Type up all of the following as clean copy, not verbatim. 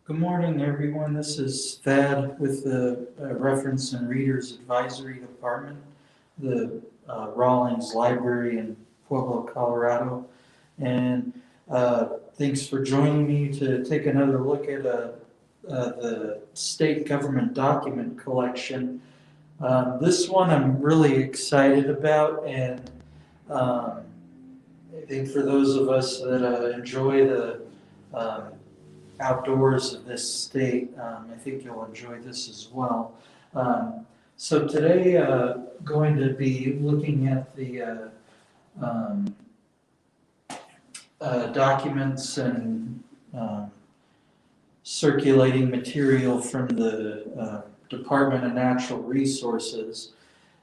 Good morning, everyone. This is Thad with the Reference and Readers Advisory Department, the Rawlings Library in Pueblo, Colorado. And thanks for joining me to take another look at the state government document collection. This one I'm really excited about, and I think for those of us that enjoy the um, outdoors of this state. I think you'll enjoy this as well. So today, going to be looking at the um, documents and circulating material from the Department of Natural Resources.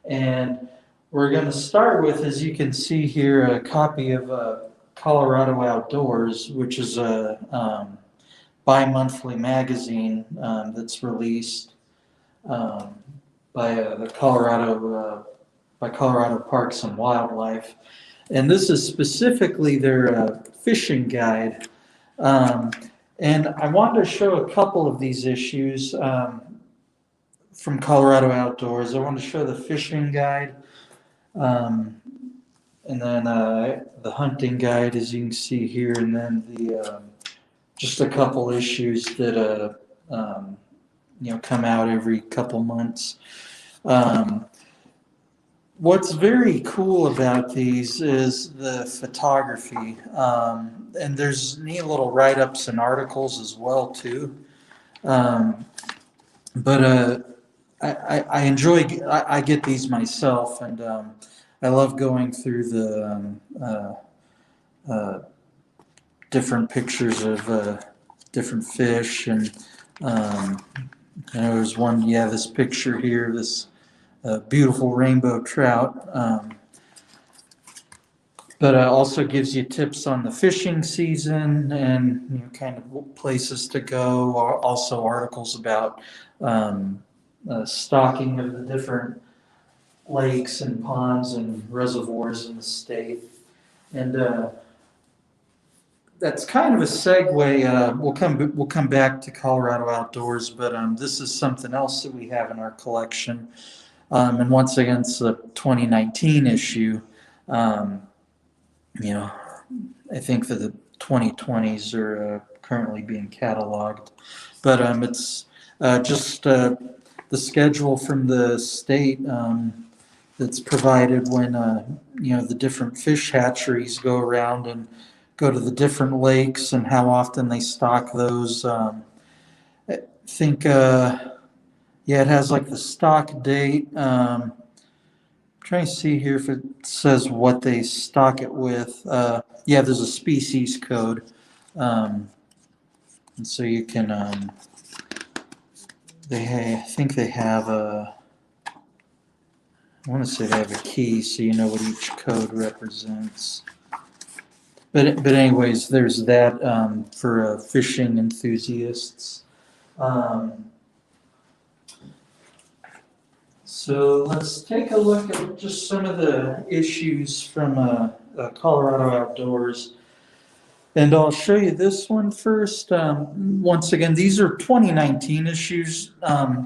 And we're going to start with, as you can see here, a copy of Colorado Outdoors, which is a bi-monthly magazine that's released um, by by Colorado Parks and Wildlife, and this is specifically their fishing guide. Um, and I wanted to show a couple of these issues from Colorado Outdoors. I wanted to show the fishing guide, um, and then the hunting guide, as you can see here, and then the just a couple issues that come out every couple months. Um, what's very cool about these is the photography, and there's neat little write-ups and articles as well too. Um, but I enjoy. I get these myself, and I love going through the different pictures of different fish, and there's one, this picture here, this beautiful rainbow trout, but also gives you tips on the fishing season and kind of places to go, also articles about stocking of the different lakes and ponds and reservoirs in the state. And that's kind of a segue. We'll come back to Colorado Outdoors, but this is something else that we have in our collection. And once again, it's the 2019 issue. I think that the 2020s are currently being cataloged, but it's just the schedule from the state that's provided when the different fish hatcheries go around and go to the different lakes and how often they stock those. I think, it has like the stock date. Trying to see here if it says what they stock it with. There's a species code. And so you can, I think they have I want to say they have a key so you know what each code represents. But anyways, there's that for fishing enthusiasts. So let's take a look at just some of the issues from Colorado Outdoors. And I'll show you this one first. Once again, these are 2019 issues.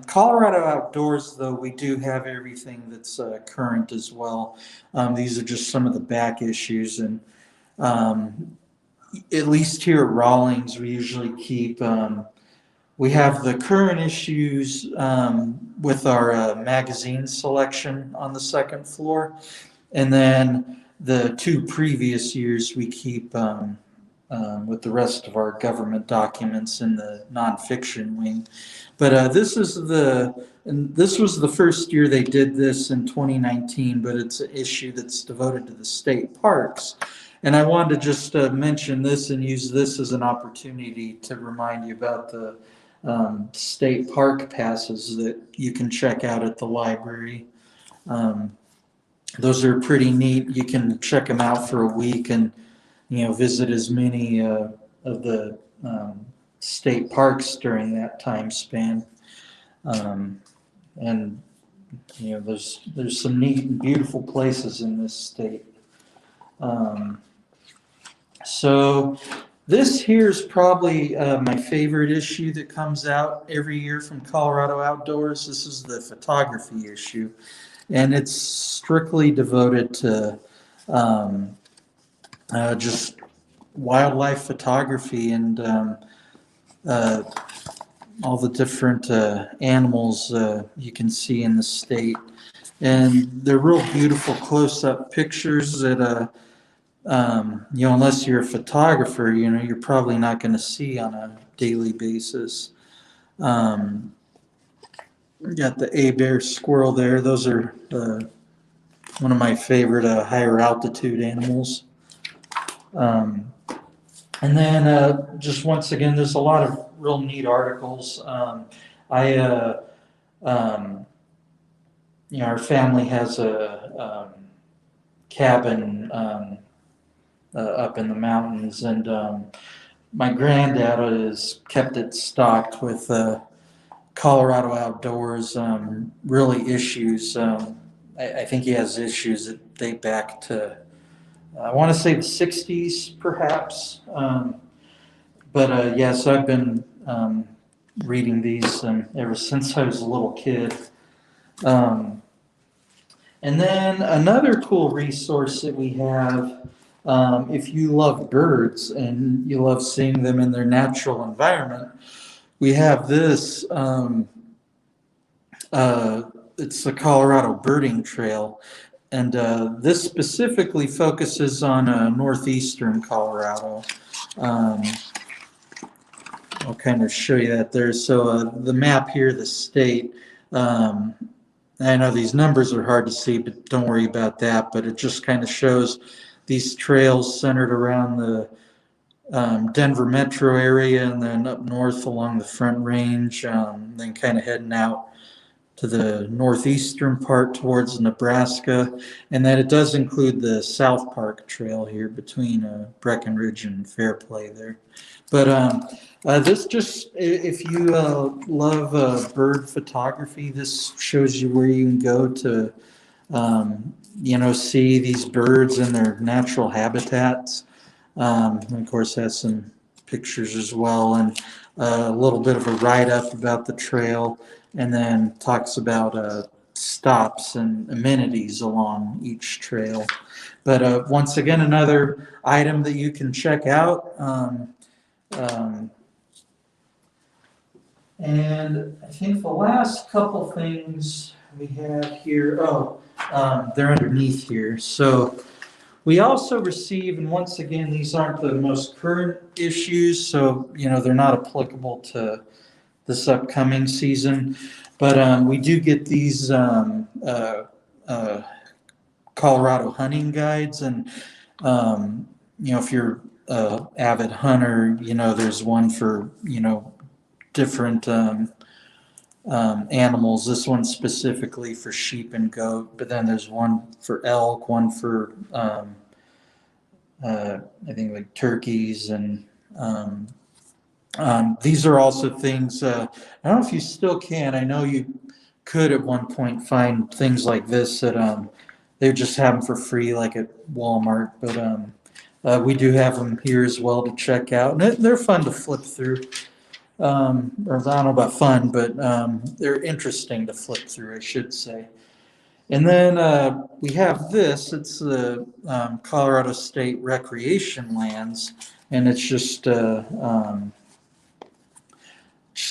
Colorado Outdoors, though, we do have everything that's current as well. These are just some of the back issues, and at least here at Rawlings, we usually keep, we have the current issues with our magazine selection on the second floor. And then the two previous years we keep with the rest of our government documents in the nonfiction wing. But this was the first year they did this in 2019, but it's an issue that's devoted to the state parks. And I wanted to just mention this and use this as an opportunity to remind you about the state park passes that you can check out at the library. Those are pretty neat. You can check them out for a week and visit as many of the state parks during that time span. And there's some neat and beautiful places in this state. So This here is probably my favorite issue that comes out every year from Colorado Outdoors. This is the photography issue, and it's strictly devoted to um, just wildlife photography and uh, all the different animals you can see in the state. And they're real beautiful close-up pictures that unless you're a photographer, you're probably not going to see on a daily basis. We got the A-bear squirrel there. Those are one of my favorite higher altitude animals. And then just once again, there's a lot of real neat articles. I, our family has a cabin up in the mountains, and my granddad has kept it stocked with Colorado Outdoors really issues. I think he has issues that date back to I want to say the 60s, perhaps. But yes, I've been reading these ever since I was a little kid. And then another cool resource that we have, if you love birds and you love seeing them in their natural environment, we have this. It's the Colorado Birding Trail. And this specifically focuses on northeastern Colorado. I'll kind of show you that there. So the map here, the state, I know these numbers are hard to see, but don't worry about that. But it just kind of shows these trails centered around the Denver metro area and then up north along the Front Range, then kind of heading out to the northeastern part towards Nebraska, and that it does include the South Park Trail here between Breckenridge and Fairplay there. But this just, if you love bird photography, this shows you where you can go to, see these birds in their natural habitats. And of course, has some pictures as well, and a little bit of a write-up about the trail. And then talks about stops and amenities along each trail. But once again, another item that you can check out. And I think the last couple things we have here, they're underneath here. So we also receive, and once again, these aren't the most current issues, so they're not applicable to this upcoming season, but we do get these Colorado hunting guides, and if you're an avid hunter, there's one for different animals. This one's specifically for sheep and goat, but then there's one for elk, one for I think like turkeys and. These are also things, I don't know if you still can. I know you could at one point find things like this that they just have them for free, like at Walmart. But we do have them here as well to check out. And they're fun to flip through. Or I don't know about fun, but they're interesting to flip through, I should say. And then we have this. It's the Colorado State Recreation Lands. And it's just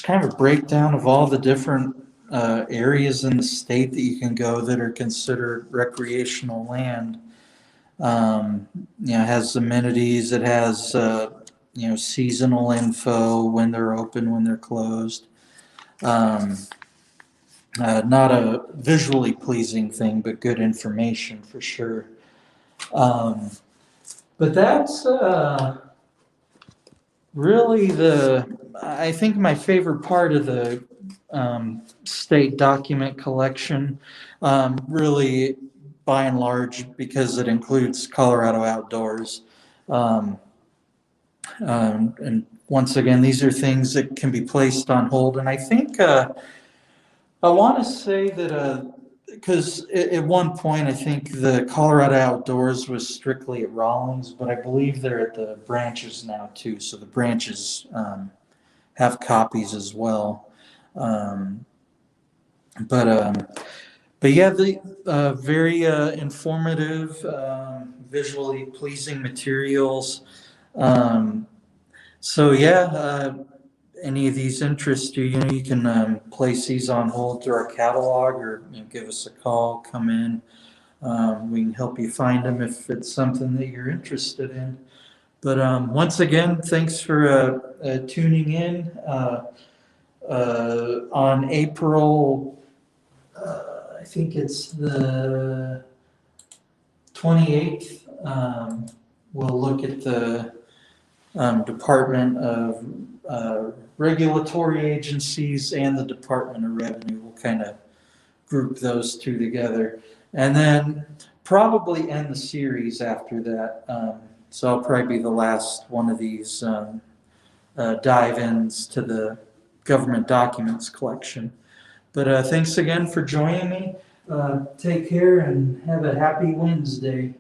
kind of a breakdown of all the different areas in the state that you can go that are considered recreational land. It has amenities. It has seasonal info, when they're open, when they're closed. Not a visually pleasing thing, but good information for sure. But that's really I think my favorite part of the state document collection, really by and large, because it includes Colorado Outdoors. And once again, these are things that can be placed on hold. And I think I want to say that because at one point, I think the Colorado Outdoors was strictly at Rawlings, but I believe they're at the branches now too. So the branches have copies as well. Um, but yeah, the very informative, visually pleasing materials. Um, so yeah, any of these interest you, you can place these on hold through our catalog, or give us a call, come in. We can help you find them if it's something that you're interested in. But once again, thanks for tuning in on April. I think it's the 28th. We'll look at the Department of Regulatory Agencies and the Department of Revenue. We'll kind of group those two together, and then probably end the series after that. So I'll probably be the last one of these dive-ins to the government documents collection. But thanks again for joining me. Take care and have a happy Wednesday.